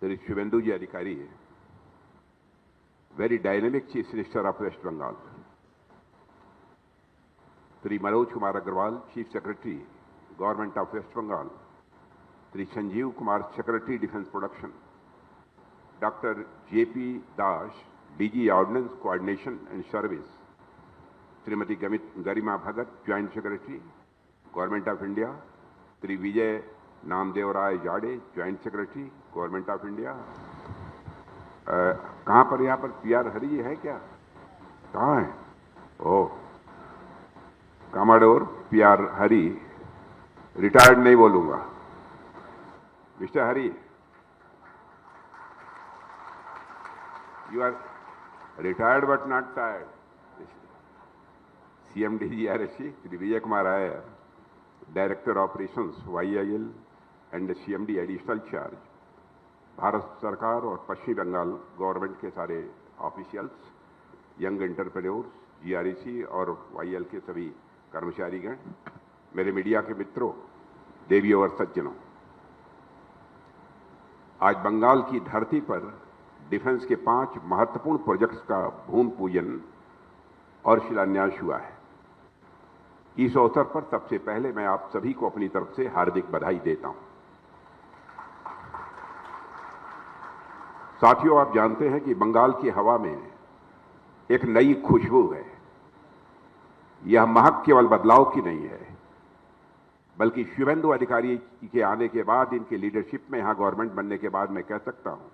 Sri Shivenduji Adhikari, very dynamic Chief Minister of West Bengal. Sri Manoj Kumar Agarwal, Chief Secretary, Government of West Bengal. Sri Sanjeev Kumar, Secretary, Defence Production. Dr. J.P. Dash, DG Ordnance Coordination and Service. Srimati Garima Bhagat, Joint Secretary, Government of India. Sri Vijay Namdev Rai Jade, Joint Secretary, Government of India. कहाँ पर यहाँ पर PR हरी है क्या? कहाँ है? ओह, commodore PR हरी, retired नहीं बोलूंगा, mister Hari, you are retired but not tired. CMD GRSC, Sri Vijay Kumar Iyer, Director Operations YIL and CMD Additional Charge. Bharat सरकार और पश्चिम बंगाल गवर्नमेंट के सारे ऑफिशियल्स, यंग एंटरप्रेन्योर्स, GREC और YL के सभी कर्मचारीगण, मेरे मीडिया के मित्रों, देवियों और सज्जनों, आज बंगाल की धरती पर डिफेंस के 5 महत्वपूर्ण प्रोजेक्ट्स का भूमि पूजन और शिलान्यास हुआ है। इस अवसर पर सबसे पहले मैं आप सभी को अपनी तरफ से हार्दिक बधाई देता हूं। साथियों, आप जानते हैं कि बंगाल की हवा में एक नई खुशबू है। यह महक केवल बदलाव की नहीं है, बल्कि शिवेंदु अधिकारी के आने के बाद, इनके लीडरशिप में यहां गवर्नमेंट बनने के बाद मैं कह सकता हूं,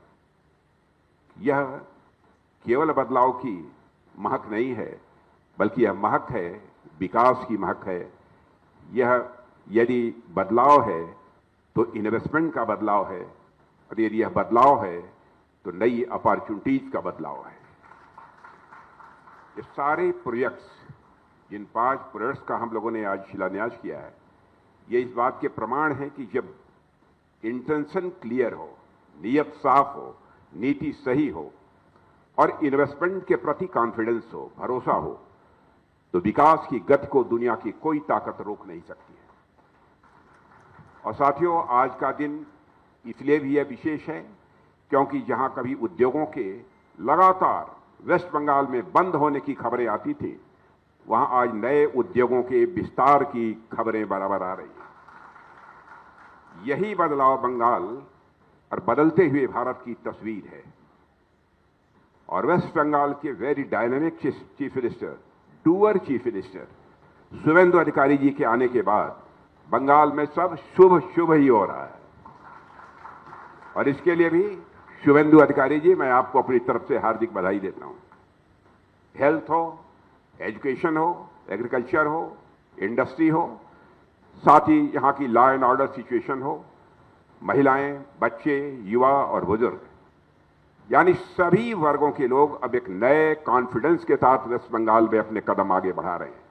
यह केवल बदलाव की महक नहीं है, बल्कि यह महक है, विकास की महक है। यह यदि बदलाव है तो इन्वेस्टमेंट का बदलाव है, और यदि यह बदलाव है तो नई अपॉर्चुनिटीज का बदलाव है। ये सारे प्रोजेक्ट्स, जिन 5 प्रोजेक्ट्स का हम लोगों ने आज शिलान्यास किया है, ये इस बात के प्रमाण है कि जब इंटेंशन क्लियर हो, नीयत साफ हो, नीति सही हो और इन्वेस्टमेंट के प्रति कॉन्फिडेंस हो, भरोसा हो, तो विकास की गति को दुनिया की कोई ताकत रोक नहीं सकती है। और साथियों, आज का दिन इसलिए भी यह विशेष है क्योंकि जहां कभी उद्योगों के लगातार वेस्ट बंगाल में बंद होने की खबरें आती थी, वहां आज नए उद्योगों के विस्तार की खबरें बराबर आ रही हैं। यही बदलाव बंगाल और बदलते हुए भारत की तस्वीर है। और वेस्ट बंगाल के very dynamic chief minister, doer chief minister Shivendu अधिकारी जी के आने के बाद बंगाल में सब शुभ शुभ ही हो रहा है। और इसके लिए भी शिवेंदु अधिकारी जी, मैं आपको अपनी तरफ से हार्दिक बधाई देता हूं। हेल्थ हो, एजुकेशन हो, एग्रीकल्चर हो, इंडस्ट्री हो, साथ ही यहां की लॉ एंड ऑर्डर सिचुएशन हो, महिलाएं, बच्चे, युवा और बुजुर्ग, यानी सभी वर्गों के लोग अब एक नए कॉन्फिडेंस के साथ वेस्ट बंगाल में अपने कदम आगे बढ़ा रहे हैं।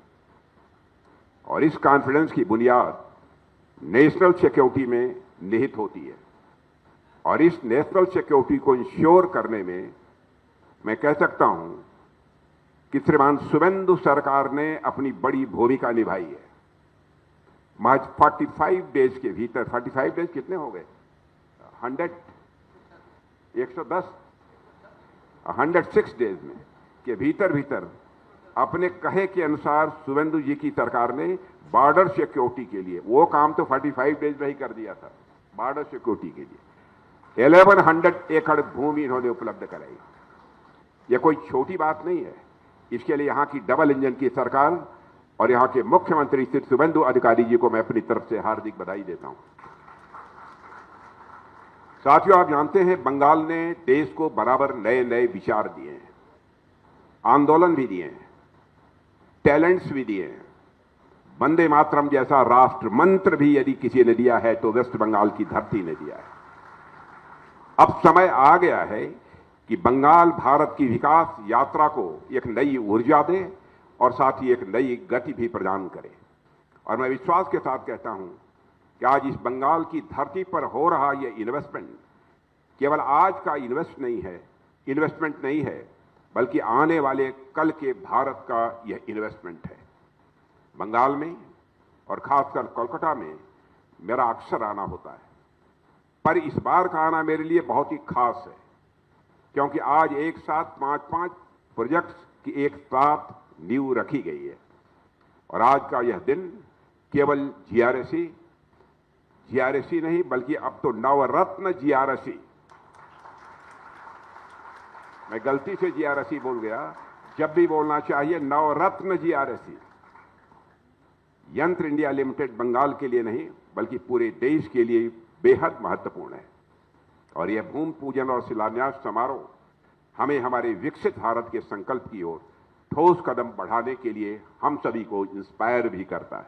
और इस कॉन्फिडेंस की बुनियाद नेशनल सिक्योरिटी में निहित होती है। और इस नेशनल सिक्योरिटी को इंश्योर करने में मैं कह सकता हूं कि श्रीमान शिवेंदु सरकार ने अपनी बड़ी भूमिका निभाई है। महज 45 डेज के भीतर, 45 डेज कितने हो गए? 106 डेज में के भीतर अपने कहे के अनुसार शिवेंदु जी की सरकार ने बॉर्डर सिक्योरिटी के लिए, वो काम तो 45 डेज में ही कर दिया था, बॉर्डर सिक्योरिटी के लिए 1100 एकड़ भूमि इन्होंने उपलब्ध कराई। यह कोई छोटी बात नहीं है। इसके लिए यहां की डबल इंजन की सरकार और यहां के मुख्यमंत्री श्री शिवेंदु अधिकारी जी को मैं अपनी तरफ से हार्दिक बधाई देता हूं। साथियों, आप जानते हैं बंगाल ने देश को बराबर नए नए विचार दिए हैं, आंदोलन भी दिए हैं, टैलेंट्स भी दिए हैं। वंदे मातरम जैसा राष्ट्र मंत्र भी यदि किसी ने दिया है तो वेस्ट बंगाल की धरती ने दिया है। अब समय आ गया है कि बंगाल भारत की विकास यात्रा को एक नई ऊर्जा दे और साथ ही एक नई गति भी प्रदान करे। और मैं विश्वास के साथ कहता हूं कि आज इस बंगाल की धरती पर हो रहा यह इन्वेस्टमेंट केवल आज का इन्वेस्टमेंट नहीं है, बल्कि आने वाले कल के भारत का यह इन्वेस्टमेंट है। बंगाल में और खासकर कोलकाता में मेरा अक्सर आना होता है। पर इस बार का आना मेरे लिए बहुत ही खास है, क्योंकि आज एक साथ 5-5 प्रोजेक्ट्स की एक साथ नींव रखी गई है। और आज का यह दिन केवल जीआरएसी नहीं, बल्कि अब तो नवरत्न जीआरएसी, मैं गलती से जीआरएसी बोल गया, जब भी बोलना चाहिए नवरत्न जीआरएसी। यंत्र इंडिया लिमिटेड बंगाल के लिए नहीं बल्कि पूरे देश के लिए बेहद महत्वपूर्ण है। और यह भूमि पूजन और शिलान्यास समारोह हमें हमारे विकसित भारत के संकल्प की ओर ठोस कदम बढ़ाने के लिए हम सभी को इंस्पायर भी करता है।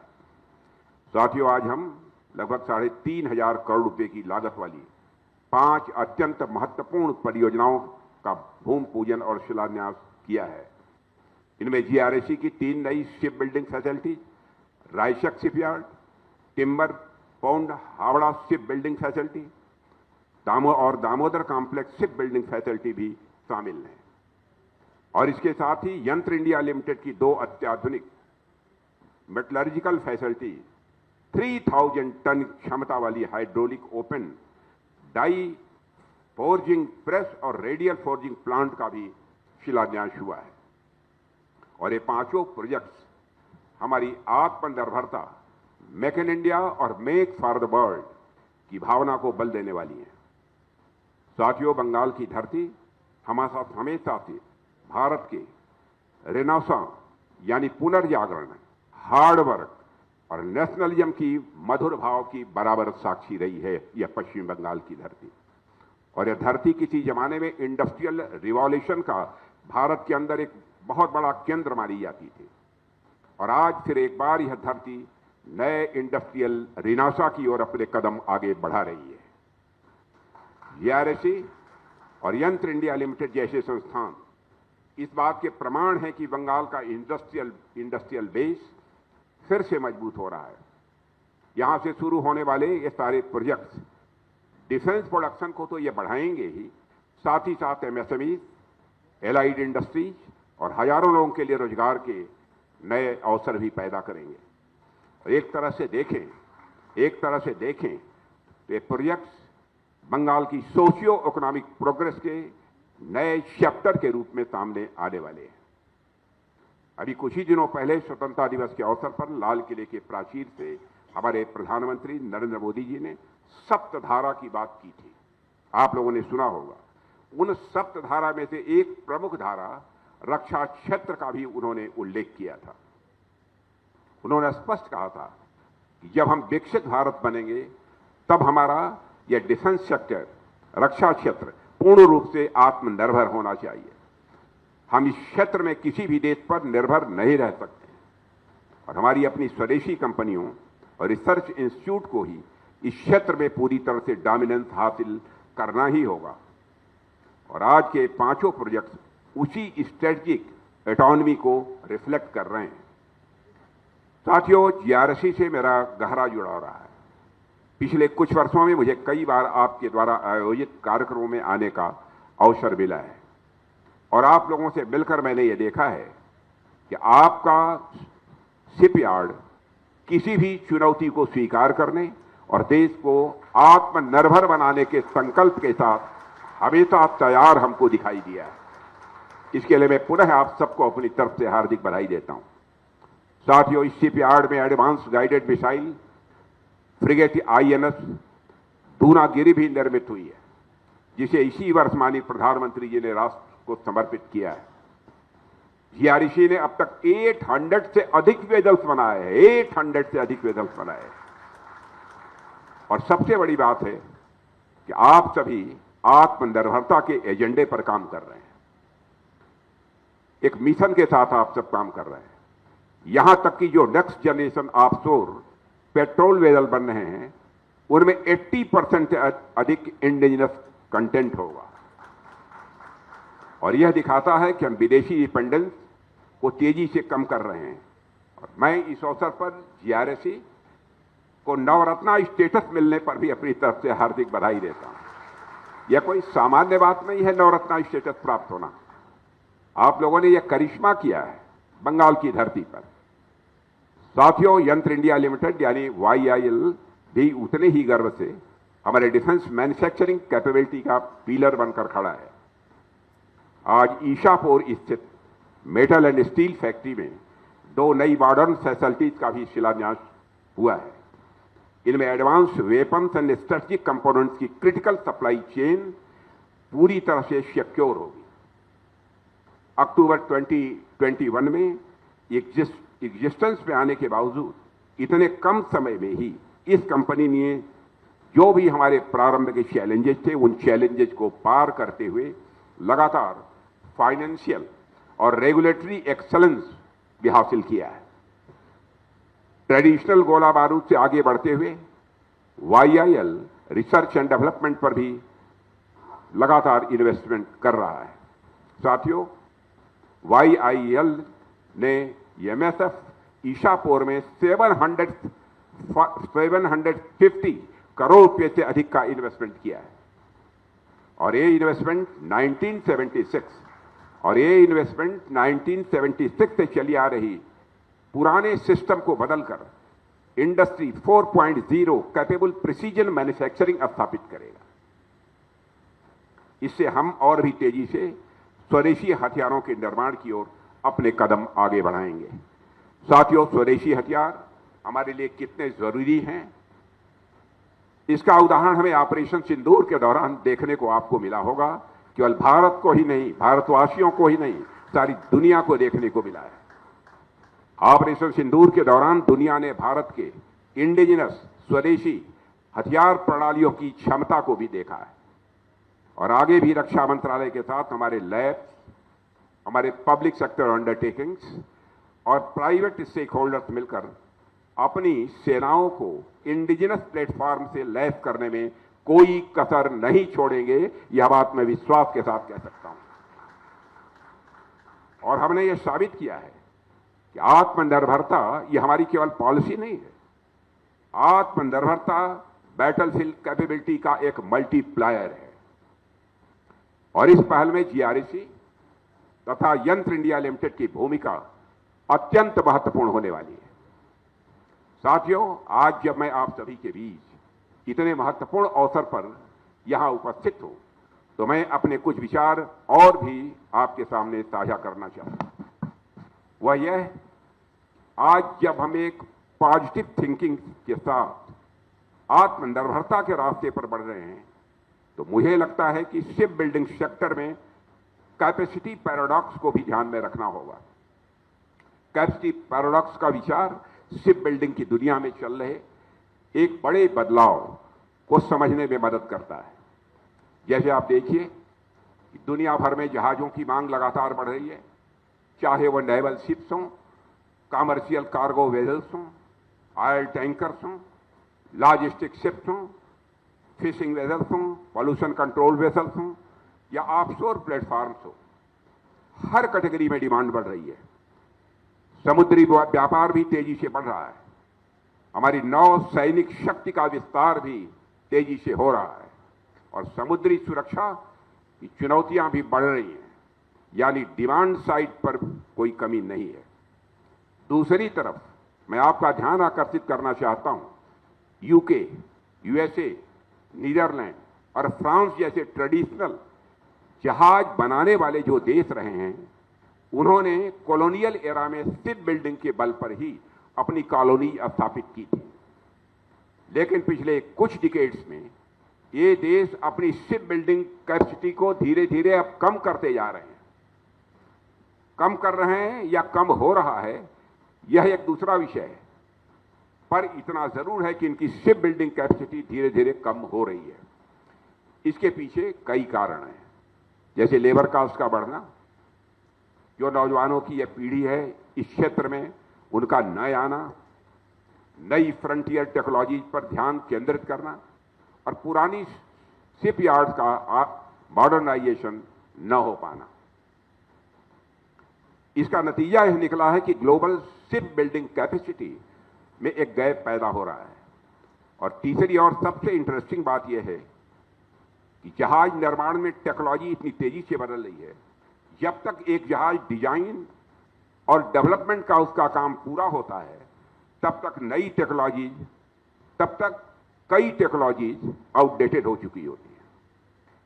साथियों, आज हम लगभग 3,500 करोड़ रुपए की लागत वाली 5 अत्यंत महत्वपूर्ण परियोजनाओं का भूमि पूजन और शिलान्यास किया है। इनमें जीआरएसी की 3 नई ship building facility, Raichak shipyard, timber pond Howrah ship building facility, Damodar complex ship building facility भी शामिल है। और इसके साथ ही यंत्र इंडिया लिमिटेड की 2 अत्याधुनिक मेटलर्जिकल फैसिलिटी, 3000 टन क्षमता वाली hydraulic open die forging press और रेडियल फोर्जिंग प्लांट का भी शिलान्यास हुआ है। और ये 5 प्रोजेक्ट्स हमारी आत्मनिर्भरता, मेक इन इंडिया और मेक फॉर द वर्ल्ड की भावना को बल देने वाली है। साथियों, बंगाल की धरती हमेशा से भारत के रेनेसां यानी पुनर्जागरण, हार्ड वर्क और नेशनलिज्म की मधुर भाव की बराबर साक्षी रही है यह पश्चिम बंगाल की धरती। और यह धरती किसी जमाने में इंडस्ट्रियल रिवॉल्यूशन का भारत के अंदर एक बहुत बड़ा केंद्र मानी जाती थी। और आज फिर एक बार यह धरती नए इंडस्ट्रियल रिनासा की ओर अपने कदम आगे बढ़ा रही है। जीआरएसी और यंत्र इंडिया लिमिटेड जैसे संस्थान इस बात के प्रमाण हैं कि बंगाल का इंडस्ट्रियल बेस फिर से मजबूत हो रहा है। यहां से शुरू होने वाले ये सारे प्रोजेक्ट्स डिफेंस प्रोडक्शन को तो ये बढ़ाएंगे ही, साथ ही साथ एमएसएमई, एलाइड इंडस्ट्रीज और हजारों लोगों के लिए रोजगार के नए अवसर भी पैदा करेंगे। और एक तरह से देखें तो ये प्रोजेक्ट्स बंगाल की सोशियो इकोनॉमिक प्रोग्रेस के नए चैप्टर के रूप में सामने आने वाले हैं। अभी कुछ ही दिनों पहले स्वतंत्रता दिवस के अवसर पर लाल किले के प्राचीर से हमारे प्रधानमंत्री नरेंद्र मोदी जी ने सप्तधारा की बात की थी। आप लोगों ने सुना होगा। उन सप्तधारा में से एक प्रमुख धारा रक्षा क्षेत्र का भी उन्होंने उल्लेख किया था। उन्होंने स्पष्ट कहा था कि जब हम विकसित भारत बनेंगे तब हमारा यह डिफेंस सेक्टर, रक्षा क्षेत्र पूर्ण रूप से आत्मनिर्भर होना चाहिए। हम इस क्षेत्र में किसी भी देश पर निर्भर नहीं रह सकते और हमारी अपनी स्वदेशी कंपनियों और रिसर्च इंस्टीट्यूट को ही इस क्षेत्र में पूरी तरह से डोमिनेंस हासिल करना ही होगा। और आज के 5 प्रोजेक्ट्स उसी स्ट्रेटेजिक ऑटोनॉमी को रिफ्लेक्ट कर रहे हैं। साथियों, जीआरएसी से मेरा गहरा जुड़ाव रहा है। पिछले कुछ वर्षों में मुझे कई बार आपके द्वारा आयोजित कार्यक्रमों में आने का अवसर मिला है और आप लोगों से मिलकर मैंने ये देखा है कि आपका शिपयार्ड किसी भी चुनौती को स्वीकार करने और देश को आत्मनिर्भर बनाने के संकल्प के साथ हमेशा तैयार हमको दिखाई दिया है। इसके लिए मैं पुनः आप सबको अपनी तरफ से हार्दिक बधाई देता हूं। साथियों, इस शिपयार्ड में advance guided missile frigate INS Dunagiri भी निर्मित हुई है, जिसे इसी वर्ष माननीय प्रधानमंत्री जी ने राष्ट्र को समर्पित किया है। जीआरएसी ने अब तक 800 से अधिक वेजल्स बनाए हैं, 800 से अधिक वेजल्स बनाए हैं। और सबसे बड़ी बात है कि आप सभी आत्मनिर्भरता के एजेंडे पर काम कर रहे हैं। एक मिशन के साथ आप सब काम कर रहे हैं। यहां तक कि जो next generation offshore petrol vessel बन रहे हैं उनमें 80% से अधिक इंडिजिनस कंटेंट होगा। और यह दिखाता है कि हम विदेशी डिपेंडेंस को तेजी से कम कर रहे हैं। और मैं इस अवसर पर जीआरएसी को नवरत्ना स्टेटस मिलने पर भी अपनी तरफ से हार्दिक बधाई देता हूं। यह कोई सामान्य बात नहीं है नवरत्ना स्टेटस प्राप्त होना। आप लोगों ने यह करिश्मा किया है बंगाल की धरती पर। साथियों, यंत्र इंडिया लिमिटेड यानी YIL भी उतने ही गर्व से हमारे डिफेंस मैन्युफैक्चरिंग कैपेबिलिटी का पिलर बनकर खड़ा है। आज ईशापुर स्थित मेटल एंड स्टील फैक्ट्री में 2 नई मॉडर्न फैसिलिटीज का भी शिलान्यास हुआ है। इनमें advance weapons and strategic components की क्रिटिकल सप्लाई चेन पूरी तरह से सिक्योर होगी। अक्टूबर 2021 में एग्जिस्टेंस में आने के बावजूद इतने कम समय में ही इस कंपनी ने जो भी हमारे प्रारंभ के चैलेंजेस थे, उन चैलेंजेस को पार करते हुए लगातार फाइनेंशियल और रेगुलेटरी एक्सेलेंस भी हासिल किया है। ट्रेडिशनल गोला बारूद से आगे बढ़ते हुए YIL रिसर्च एंड डेवलपमेंट पर भी लगातार इन्वेस्टमेंट कर रहा है। साथियों, YIL ने MSF ईशापुर में 750 करोड़ रुपए से अधिक का इन्वेस्टमेंट किया है और ये इन्वेस्टमेंट 1976 से चली आ रही पुराने सिस्टम को बदलकर इंडस्ट्री 4.0 कैपेबल प्रिसीजन मैन्युफैक्चरिंग स्थापित करेगा। इससे हम और भी तेजी से स्वदेशी हथियारों के निर्माण की ओर अपने कदम आगे बढ़ाएंगे। साथियों, स्वदेशी हथियार हमारे लिए कितने जरूरी हैं, इसका उदाहरण हमें ऑपरेशन सिंदूर के दौरान देखने को आपको मिला होगा। केवल भारत को ही नहीं, भारतवासियों को ही नहीं, सारी दुनिया को देखने को मिला है। ऑपरेशन सिंदूर के दौरान दुनिया ने भारत के इंडिजिनस स्वदेशी हथियार प्रणालियों की क्षमता को भी देखा है और आगे भी रक्षा मंत्रालय के साथ हमारे लैब्स, हमारे पब्लिक सेक्टर अंडरटेकिंग्स और प्राइवेट स्टेक होल्डर्स मिलकर अपनी सेनाओं को इंडिजिनस प्लेटफॉर्म से लैस करने में कोई कसर नहीं छोड़ेंगे। यह बात मैं विश्वास के साथ कह सकता हूं और हमने यह साबित किया है कि आत्मनिर्भरता यह हमारी केवल पॉलिसी नहीं है। आत्मनिर्भरता बैटलफील्ड कैपेबिलिटी का एक मल्टीप्लायर है और इस पहल में GRC तथा यंत्र इंडिया लिमिटेड की भूमिका अत्यंत महत्वपूर्ण होने वाली है। साथियों, आज जब मैं आप सभी के बीच इतने महत्वपूर्ण अवसर पर यहां उपस्थित हूं, तो मैं अपने कुछ विचार और भी आपके सामने साझा करना चाहता हूं। वह यह, आज जब हम एक पॉजिटिव थिंकिंग के साथ आत्मनिर्भरता के रास्ते पर बढ़ रहे हैं, तो मुझे लगता है कि शिप बिल्डिंग सेक्टर में कैपेसिटी पैराडॉक्स को भी ध्यान में रखना होगा। कैपेसिटी पैराडॉक्स का विचार शिप बिल्डिंग की दुनिया में चल रहे एक बड़े बदलाव को समझने में मदद करता है। जैसे आप देखिए, दुनिया भर में जहाजों की मांग लगातार बढ़ रही है, चाहे वो नेवल शिप्स हों, कमर्शियल कार्गो वेजल्स हों, ऑयल टैंकर्स हों, लॉजिस्टिक शिप्स हों, फिशिंग वेजल्स हों, पॉल्यूशन कंट्रोल वेजल्स हों या ऑफशोर प्लेटफॉर्म्स हो। हर कैटेगरी में डिमांड बढ़ रही है। समुद्री व्यापार भी तेजी से बढ़ रहा है। हमारी नौ सैनिक शक्ति का विस्तार भी तेजी से हो रहा है और समुद्री सुरक्षा की चुनौतियां भी बढ़ रही हैं, यानी डिमांड साइड पर कोई कमी नहीं है। दूसरी तरफ मैं आपका ध्यान आकर्षित करना चाहता हूं, यूके, USA, नीदरलैंड और फ्रांस जैसे ट्रेडिशनल जहाज बनाने वाले जो देश रहे हैं, उन्होंने कॉलोनियल एरा में शिप बिल्डिंग के बल पर ही अपनी कॉलोनी स्थापित की थी। लेकिन पिछले कुछ डिकेड्स में ये देश अपनी शिप बिल्डिंग कैपेसिटी को धीरे धीरे अब कम करते जा रहे हैं। कम कर रहे हैं या कम हो रहा है, यह एक दूसरा विषय है, पर इतना जरूर है कि इनकी शिप बिल्डिंग कैपेसिटी धीरे धीरे कम हो रही है। इसके पीछे कई कारण हैं, जैसे लेबर कास्ट का बढ़ना, जो नौजवानों की यह पीढ़ी है इस क्षेत्र में उनका नए आना, नई फ्रंटियर टेक्नोलॉजी पर ध्यान केंद्रित करना और पुरानी शिप यार्ड्स का मॉडर्नाइजेशन न हो पाना। इसका नतीजा यह निकला है कि ग्लोबल शिप बिल्डिंग कैपेसिटी में एक गैप पैदा हो रहा है। और तीसरी और सबसे इंटरेस्टिंग बात यह है कि जहाज निर्माण में टेक्नोलॉजी इतनी तेजी से बदल रही है, जब तक एक जहाज डिजाइन और डेवलपमेंट का उसका काम पूरा होता है, तब तक नई टेक्नोलॉजी, तब तक कई टेक्नोलॉजीज आउटडेटेड हो चुकी होती हैं।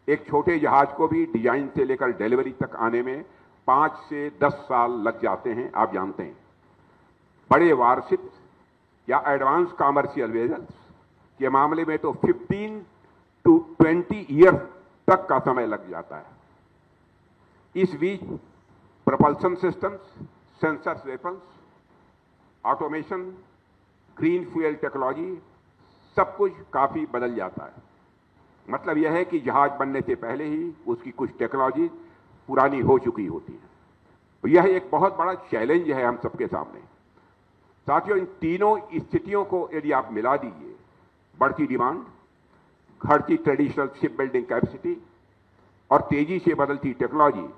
एक छोटे जहाज को भी डिजाइन से लेकर डिलीवरी तक आने में 5 से 10 साल लग जाते हैं, आप जानते हैं। बड़े वारशिप्स या एडवांस कॉमर्शियल वेजल्स के मामले में तो 15 to 20 ईयर्स तक का समय लग जाता है। इस बीच propulsion systems, sensors, weapons, automation, green fuel technology, सब कुछ काफी बदल जाता है। मतलब यह है कि जहाज बनने से पहले ही उसकी कुछ टेक्नोलॉजी पुरानी हो चुकी होती है। यह एक बहुत बड़ा चैलेंज है हम सबके सामने। साथियों, इन तीनों स्थितियों को यदि आप मिला दीजिए, बढ़ती डिमांड, घटती ट्रेडिशनल शिप बिल्डिंग कैपेसिटी और तेजी से बदलती टेक्नोलॉजी,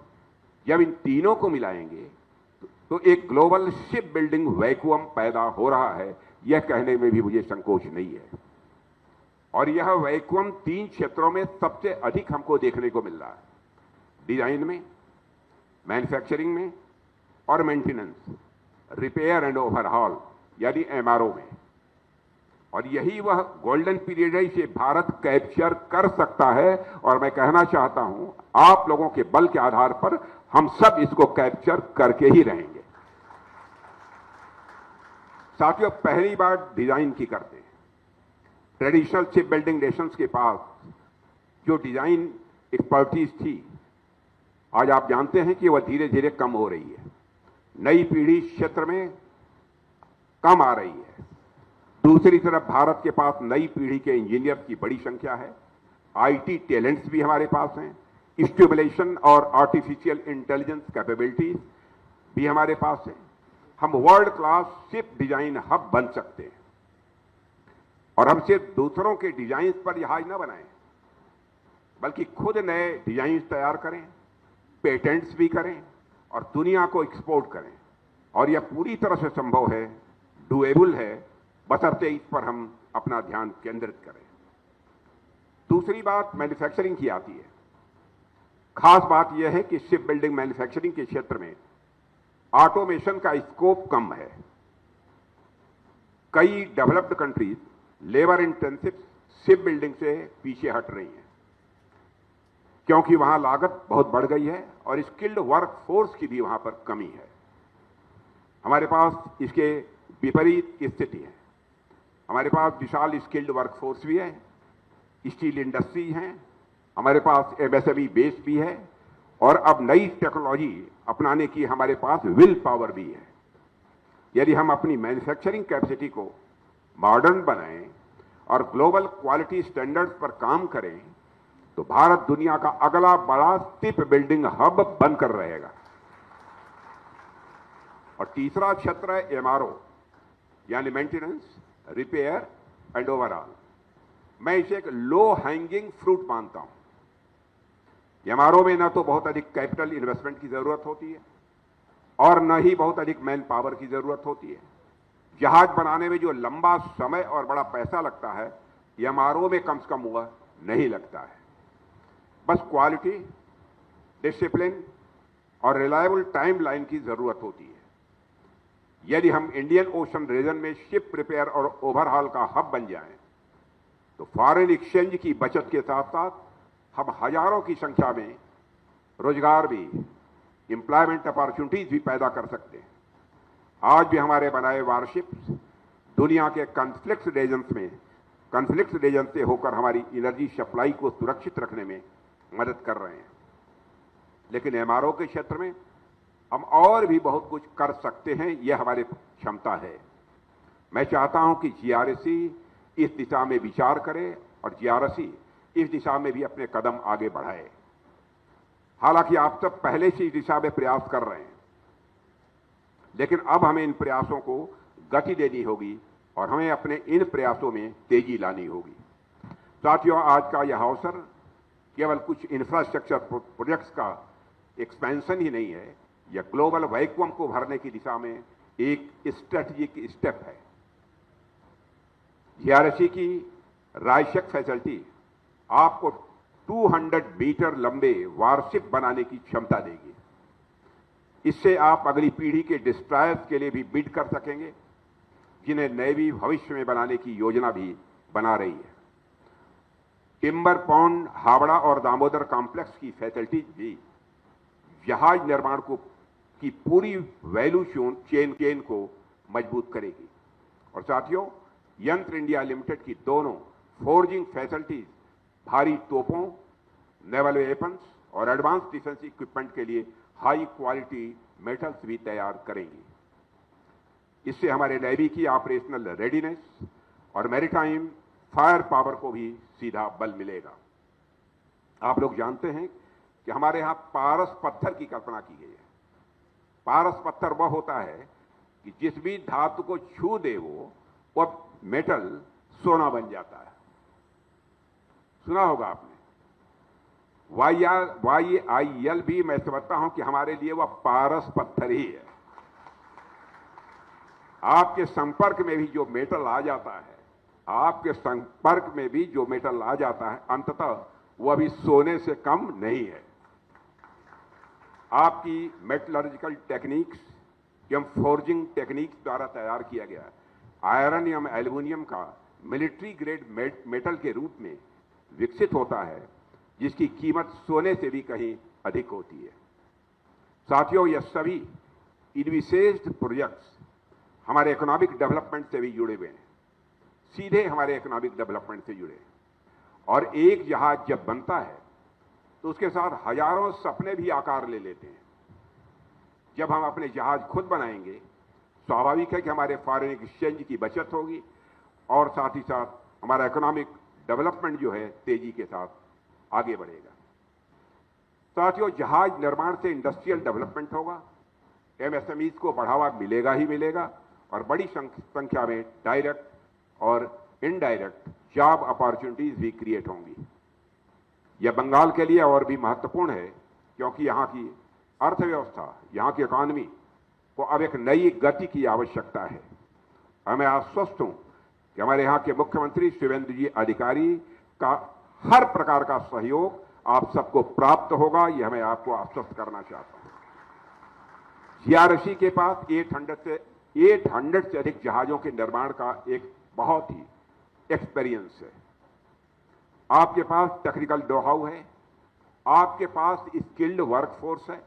जब इन तीनों को मिलाएंगे तो एक ग्लोबल शिप बिल्डिंग वैक्यूम पैदा हो रहा है, यह कहने में भी मुझे संकोच नहीं है। और यह वैक्यूम 3 क्षेत्रों में सबसे अधिक हमको देखने को मिल रहा है: डिजाइन में, मैन्युफैक्चरिंग में और मेंटेनेंस, रिपेयर एंड ओवरहॉल यानी एमआरओ में। और यही वह गोल्डन पीरियड है, इसे भारत कैप्चर कर सकता है। और मैं कहना चाहता हूं, आप लोगों के बल के आधार पर हम सब इसको कैप्चर करके ही रहेंगे। साथियों, पहली बार डिजाइन की करते हैं। ट्रेडिशनल शिप बिल्डिंग नेशंस के पास जो डिजाइन एक्सपर्टीज थी, आज आप जानते हैं कि वह धीरे धीरे कम हो रही है। नई पीढ़ी क्षेत्र में कम आ रही है। दूसरी तरफ भारत के पास नई पीढ़ी के इंजीनियर की बड़ी संख्या है। आईटी टैलेंट्स भी हमारे पास हैं। स्टिमुलेशन और आर्टिफिशियल इंटेलिजेंस कैपेबिलिटीज भी हमारे पास है। हम world class ship design hub बन सकते हैं। और हम सिर्फ दूसरों के डिजाइन पर जहाज न बनाएं, बल्कि खुद नए डिजाइन तैयार करें, पेटेंट्स भी करें और दुनिया को एक्सपोर्ट करें। और यह पूरी तरह से संभव है, डुएबल है, बशर्ते इस पर हम अपना ध्यान केंद्रित करें। दूसरी बात मैन्युफैक्चरिंग की आती है। खास बात यह है कि शिप बिल्डिंग मैन्युफैक्चरिंग के क्षेत्र में ऑटोमेशन का स्कोप कम है। कई developed countries labour intensive ship building से पीछे हट रही हैं, क्योंकि वहां लागत बहुत बढ़ गई है और स्किल्ड वर्क फोर्स की भी वहां पर कमी है। हमारे पास इसके विपरीत स्थिति है। हमारे पास विशाल स्किल्ड वर्क फोर्स भी है, स्टील इंडस्ट्री है, हमारे पास एमएसएमई बेस भी है और अब नई टेक्नोलॉजी अपनाने की हमारे पास विल पावर भी है। यदि हम अपनी मैन्युफैक्चरिंग कैपेसिटी को मॉडर्न बनाएं और ग्लोबल क्वालिटी स्टैंडर्ड्स पर काम करें, तो भारत दुनिया का अगला बड़ा शिप बिल्डिंग हब बनकर रहेगा। और तीसरा क्षेत्र है एमआरओ यानी मेंटेनेंस, रिपेयर एंड ओवरऑल। मैं इसे एक लो हैंगिंग फ्रूट मानता हूं। एमआरओ में न तो बहुत अधिक कैपिटल इन्वेस्टमेंट की जरूरत होती है और न ही बहुत अधिक मैन पावर की जरूरत होती है। जहाज बनाने में जो लंबा समय और बड़ा पैसा लगता है, एमआरओ में कम से कम वह नहीं लगता है। बस क्वालिटी, डिसिप्लिन और रिलायबल टाइमलाइन की जरूरत होती है। यदि हम इंडियन ओशन रीजन में शिप रिपेयर और ओवरहॉल का हब बन जाएं, तो फॉरेन एक्सचेंज की बचत के साथ साथ हम हजारों की संख्या में रोजगार भी, एम्प्लॉयमेंट अपॉर्चुनिटीज भी पैदा कर सकते हैं। आज भी हमारे बनाए वारशिप्स दुनिया के कॉन्फ्लिक्ट रीजन से होकर हमारी एनर्जी सप्लाई को सुरक्षित रखने में मदद कर रहे हैं। लेकिन एमआरओ के क्षेत्र में हम और भी बहुत कुछ कर सकते हैं, यह हमारी क्षमता है। मैं चाहता हूं कि जीआरएसी इस दिशा में विचार करे और जीआरएसी इस दिशा में भी अपने कदम आगे बढ़ाए। हालांकि आप सब पहले से इस दिशा में प्रयास कर रहे हैं, लेकिन अब हमें इन प्रयासों को गति देनी होगी और हमें अपने इन प्रयासों में तेजी लानी होगी। साथियों, आज का यह अवसर केवल कुछ इंफ्रास्ट्रक्चर प्रोजेक्ट्स का एक्सपेंशन ही नहीं है, यह ग्लोबल वैक्यूम को भरने की दिशा में एक स्ट्रेटेजिक स्टेप है। जीआरएसी की रायशक फैसिलिटी आपको 200 मीटर लंबे वारशिप बनाने की क्षमता देगी। इससे आप अगली पीढ़ी के डिस्ट्रॉयर्स के लिए भी बिड कर सकेंगे, जिन्हें नेवी भविष्य में बनाने की योजना भी बना रही है। टिम्बर पॉन्ड, हावड़ा और दामोदर कॉम्प्लेक्स की फैसिलिटीज भी जहाज निर्माण को की पूरी वैल्यू चेन को मजबूत करेगी। और साथियों, यंत्र इंडिया लिमिटेड की दोनों फोर्जिंग फैसिलिटीज भारी तोपों, नेवल वेपन्स और एडवांस डिफेंस इक्विपमेंट के लिए हाई क्वालिटी मेटल्स भी तैयार करेंगी। इससे हमारे नेवी की ऑपरेशनल रेडीनेस और मैरीटाइम फायर पावर को भी सीधा बल मिलेगा। आप लोग जानते हैं कि हमारे यहां पारस पत्थर की कल्पना की गई है। पारस पत्थर वह होता है कि जिस भी धातु को छू दे वो मेटल सोना बन जाता है। सुना होगा आपने। YAIL भी मैं समझता हूं कि हमारे लिए वह पारस पत्थर ही है। आपके संपर्क में भी जो मेटल आ जाता है, आपके संपर्क में भी जो मेटल आ जाता है, अंततः वह भी सोने से कम नहीं है। आपकी मेटलर्जिकल टेक्निक्स एवं फोर्जिंग टेक्निक्स द्वारा तैयार किया गया आयरन एवं एल्यूमिनियम का मिलिट्री ग्रेड मेटल के रूप में विकसित होता है, जिसकी कीमत सोने से भी कहीं अधिक होती है। साथियों, यह सभी इनविसेज्ड प्रोजेक्ट्स हमारे इकोनॉमिक डेवलपमेंट से भी जुड़े हुए हैं, सीधे हमारे इकोनॉमिक डेवलपमेंट से जुड़े। और एक जहाज जब बनता है तो उसके साथ हजारों सपने भी आकार ले लेते हैं। जब हम अपने जहाज खुद बनाएंगे, स्वाभाविक है कि हमारे फॉरेन एक्सचेंज की बचत होगी और साथ ही साथ हमारा इकोनॉमिक डेवलपमेंट जो है तेजी के साथ आगे बढ़ेगा। साथियों, जहाज निर्माण से इंडस्ट्रियल डेवलपमेंट होगा, एमएसएमईज को बढ़ावा मिलेगा ही मिलेगा और बड़ी संख्या में डायरेक्ट और इनडायरेक्ट जॉब अपॉर्चुनिटीज भी क्रिएट होंगी। यह बंगाल के लिए और भी महत्वपूर्ण है, क्योंकि यहां की अर्थव्यवस्था, यहां की इकॉनमी को अब एक नई गति की आवश्यकता है। मैं आश्वस्त हूं कि हमारे यहां के मुख्यमंत्री शिवेंद्र जी अधिकारी का हर प्रकार का सहयोग आप सबको प्राप्त होगा, यह मैं आपको आश्वस्त करना चाहता हूं। जीआरसी के पास 800 से अधिक जहाजों के निर्माण का एक बहुत ही एक्सपीरियंस है। आपके पास टेक्निकल नो हाउ है, आपके पास स्किल्ड वर्कफोर्स है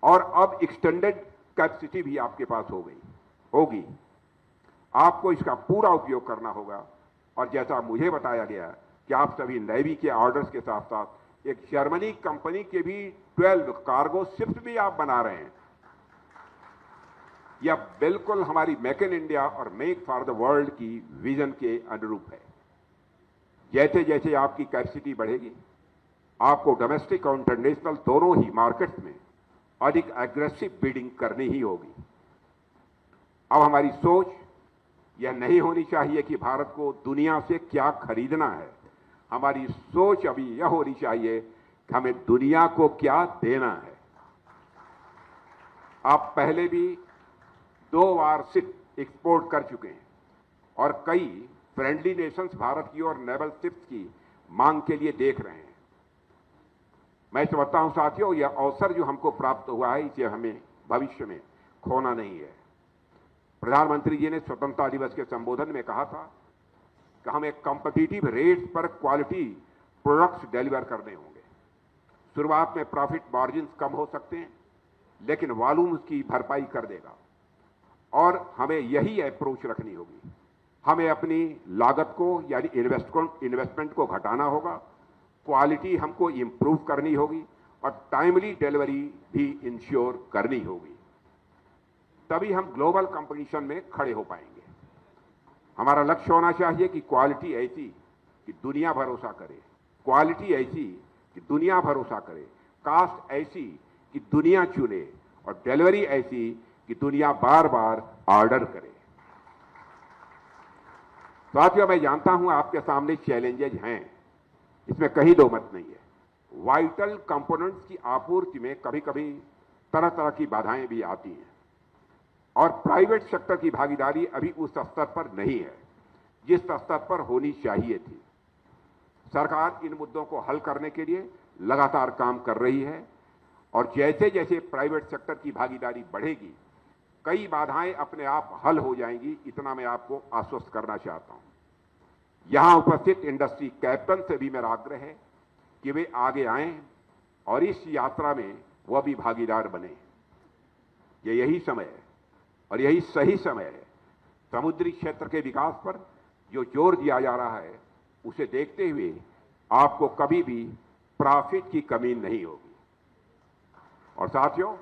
और अब एक्सटेंडेड कैपेसिटी भी आपके पास होगी। आपको इसका पूरा उपयोग करना होगा। और जैसा मुझे बताया गया कि आप सभी नेवी के ऑर्डर्स के साथ साथ एक जर्मनी कंपनी के भी 12 कार्गो शिप्स भी आप बना रहे हैं। यह बिल्कुल हमारी मेक इन इंडिया और मेक फॉर द वर्ल्ड की विजन के अनुरूप है। जैसे जैसे आपकी कैपेसिटी बढ़ेगी, आपको डोमेस्टिक और इंटरनेशनल दोनों ही मार्केट्स में अधिक एग्रेसिव बिडिंग करनी ही होगी। अब हमारी सोच यह नहीं होनी चाहिए कि भारत को दुनिया से क्या खरीदना है। हमारी सोच अभी यह होनी चाहिए कि हमें दुनिया को क्या देना है। आप पहले भी 2 वारशिप एक्सपोर्ट कर चुके हैं और कई फ्रेंडली नेशंस भारत की और नेवल शिप्स की मांग के लिए देख रहे हैं। मैं समझता हूं साथियों, यह अवसर जो हमको प्राप्त हुआ है, इसे हमें भविष्य में खोना नहीं है। प्रधानमंत्री जी ने स्वतंत्रता दिवस के संबोधन में कहा था कि हमें कॉम्पिटिटिव रेट्स पर क्वालिटी प्रोडक्ट्स डिलीवर करने होंगे। शुरुआत में प्रॉफिट मार्जिन कम हो सकते हैं, लेकिन वॉल्यूम की भरपाई कर देगा। और हमें यही अप्रोच रखनी होगी। हमें अपनी लागत को यानी इन्वेस्टमेंट को घटाना होगा, क्वालिटी हमको इंप्रूव करनी होगी और टाइमली डिलीवरी भी इंश्योर करनी होगी। तभी हम ग्लोबल कंपटीशन में खड़े हो पाएंगे। हमारा लक्ष्य होना चाहिए कि क्वालिटी ऐसी कि दुनिया भरोसा करे, क्वालिटी ऐसी कि दुनिया भरोसा करे, कास्ट ऐसी कि दुनिया चुने और डिलीवरी ऐसी कि दुनिया बार बार ऑर्डर करे। साथियों, मैं जानता हूं आपके सामने चैलेंजेज हैं, इसमें कहीं दो मत नहीं है। वाइटल कंपोनेंट्स की आपूर्ति में कभी कभी तरह तरह की बाधाएं भी आती हैं और प्राइवेट सेक्टर की भागीदारी अभी उस स्तर पर नहीं है जिस स्तर पर होनी चाहिए थी। सरकार इन मुद्दों को हल करने के लिए लगातार काम कर रही है और जैसे जैसे प्राइवेट सेक्टर की भागीदारी बढ़ेगी, कई बाधाएं अपने आप हल हो जाएंगी, इतना मैं आपको आश्वस्त करना चाहता हूं। यहां उपस्थित इंडस्ट्री कैप्टन से भी मेरा आग्रह है कि वे आगे आएं और इस यात्रा में वह भी भागीदार बने। यही समय है और यही सही समय है। समुद्री क्षेत्र के विकास पर जो जोर दिया जा रहा है, उसे देखते हुए आपको कभी भी प्रॉफिट की कमी नहीं होगी। और साथियों,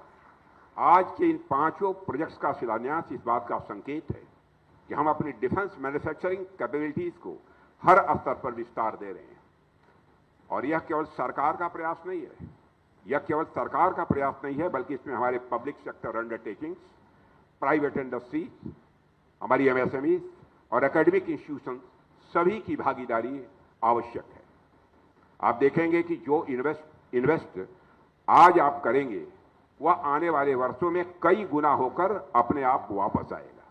आज के इन 5 प्रोजेक्ट्स का शिलान्यास इस बात का संकेत है कि हम अपनी डिफेंस मैन्युफैक्चरिंग कैपेबिलिटीज को हर स्तर पर विस्तार दे रहे हैं। और यह केवल सरकार का प्रयास नहीं है, बल्कि इसमें हमारे public sector undertakings, private industry, हमारी एमएसएमई और एकेडमिक इंस्टीट्यूशन सभी की भागीदारी आवश्यक है। आप देखेंगे कि जो इन्वेस्ट आज आप करेंगे, वह आने वाले वर्षों में कई गुना होकर अपने आप वापस आएगा।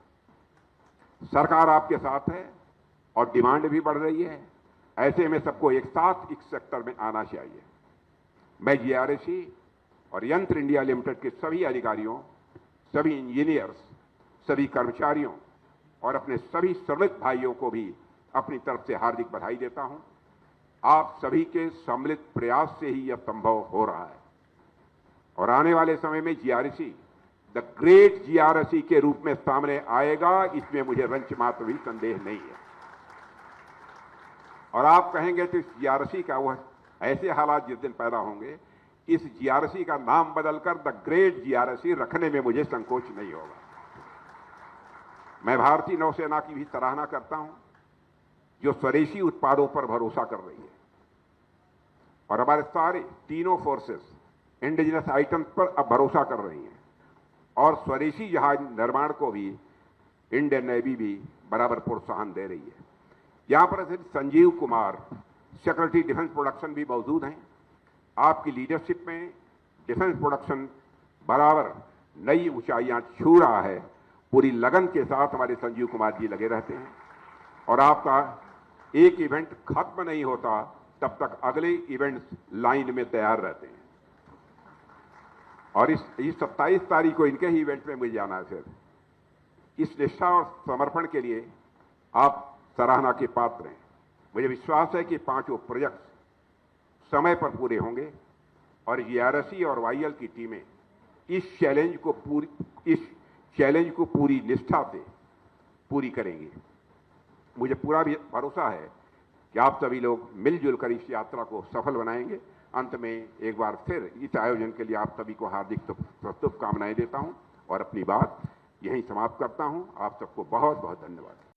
सरकार आपके साथ है और डिमांड भी बढ़ रही है। ऐसे में सबको एक साथ इस सेक्टर में आना चाहिए। मैं जीआरएसी और यंत्र इंडिया लिमिटेड के सभी अधिकारियों, सभी इंजीनियर्स, सभी कर्मचारियों और अपने सभी श्रमिक भाइयों को भी अपनी तरफ से हार्दिक बधाई देता हूं। आप सभी के सम्मिलित प्रयास से ही यह संभव हो रहा है और आने वाले समय में जीआरएसी द ग्रेट जीआरएसी के रूप में सामने आएगा, इसमें मुझे रंच मात्र भी संदेह नहीं है। और आप कहेंगे तो इस जीआरएसी का वह ऐसे हालात जिस दिन पैदा होंगे, इस जीआरएसी का नाम बदलकर द ग्रेट जीआरएसी रखने में मुझे संकोच नहीं होगा। मैं भारतीय नौसेना की भी सराहना करता हूं, जो स्वदेशी उत्पादों पर भरोसा कर रही है और हमारे सारे तीनों फोर्सेस इंडिजिनस आइटम्स पर अब भरोसा कर रही हैं और स्वदेशी जहाज निर्माण को भी इंडियन नेवी भी बराबर प्रोत्साहन दे रही है। यहां पर Sanjeev Kumar, secretary defence production, भी मौजूद हैं। आपकी लीडरशिप में डिफेंस प्रोडक्शन बराबर नई ऊंचाइयां छू रहा है। पूरी लगन के साथ हमारे संजीव कुमार जी लगे रहते हैं और आपका एक इवेंट खत्म नहीं होता तब तक अगले इवेंट्स लाइन में तैयार रहते हैं। और इस 27 तारीख को इनके ही इवेंट में मुझे जाना है। फिर इस निष्ठा और समर्पण के लिए आप सराहना के पात्र हैं। मुझे विश्वास है कि 5 प्रोजेक्ट समय पर पूरे होंगे और जीआरएसी और वाईएल की टीमें इस चैलेंज को पूरी निष्ठा से पूरी करेंगी। मुझे पूरा भी भरोसा है कि आप सभी लोग मिलजुल कर इस यात्रा को सफल बनाएंगे। अंत में एक बार फिर इस आयोजन के लिए आप सभी को हार्दिक शुभकामनाएं देता हूं और अपनी बात यहीं समाप्त करता हूं। आप सबको बहुत बहुत धन्यवाद।